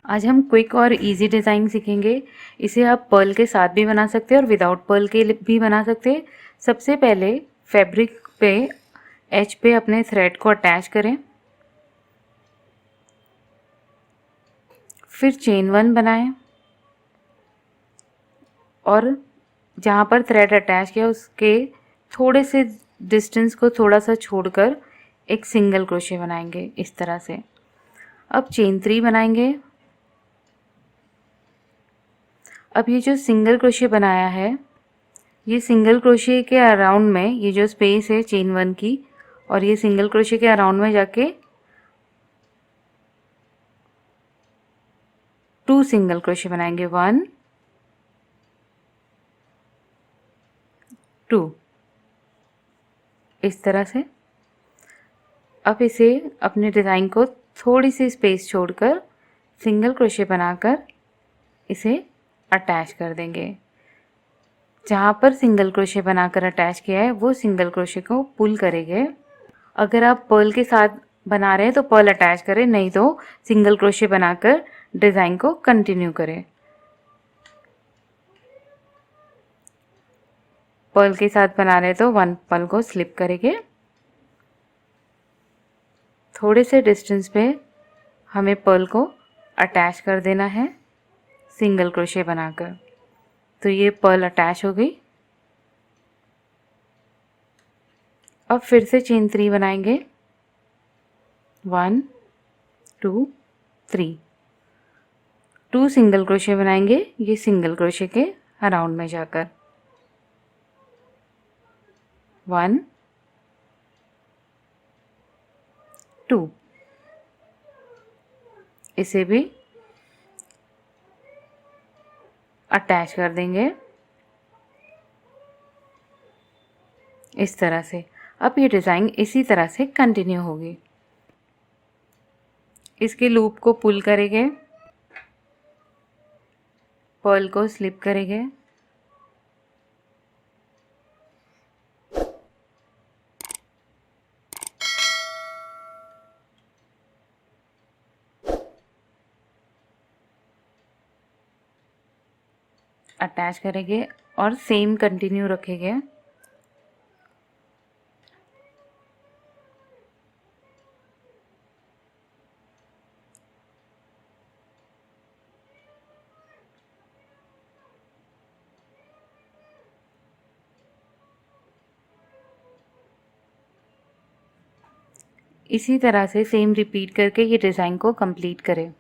आज हम क्विक और इजी डिज़ाइन सीखेंगे। इसे आप पर्ल के साथ भी बना सकते हैं और विदाउट पर्ल के भी बना सकते हैं। सबसे पहले फैब्रिक पे एज पे अपने थ्रेड को अटैच करें, फिर चेन 1 बनाएं और जहाँ पर थ्रेड अटैच किया उसके थोड़े से डिस्टेंस को थोड़ा सा छोड़कर एक सिंगल क्रोशे बनाएंगे इस तरह से। अब चेन 3 बनाएंगे। अब ये जो सिंगल क्रोशे बनाया है, ये सिंगल क्रोशे के अराउंड में ये जो स्पेस है चेन 1 की और ये सिंगल क्रोशे के अराउंड में जाके 2 सिंगल क्रोशे बनाएंगे, 1 2 इस तरह से। अब इसे अपने डिज़ाइन को थोड़ी सी स्पेस छोड़कर सिंगल क्रोशे बनाकर इसे अटैच कर देंगे। जहाँ पर सिंगल क्रोशे बनाकर अटैच किया है वो सिंगल क्रोशे को पुल करेंगे। अगर आप पर्ल के साथ बना रहे हैं तो पर्ल अटैच करें, नहीं तो सिंगल क्रोशे बनाकर डिज़ाइन को कंटिन्यू करें। पर्ल के साथ बना रहे हैं तो 1 पर्ल को स्लिप करेंगे। थोड़े से डिस्टेंस पे हमें पर्ल को अटैच कर देना है सिंगल क्रोशे बनाकर। तो ये पर्ल अटैच हो गई। अब फिर से चेन 3 बनाएंगे, 1 2 3 2 सिंगल क्रोशे बनाएंगे ये सिंगल क्रोशे के अराउंड में जाकर, 1 2 इसे भी अटैच कर देंगे इस तरह से। अब ये डिज़ाइन इसी तरह से कंटिन्यू होगी। इसके लूप को पुल करेंगे, पर्ल को स्लिप करेंगे, अटैच करेंगे और सेम कंटिन्यू रखेंगे। इसी तरह से सेम रिपीट करके ये डिज़ाइन को कंप्लीट करें।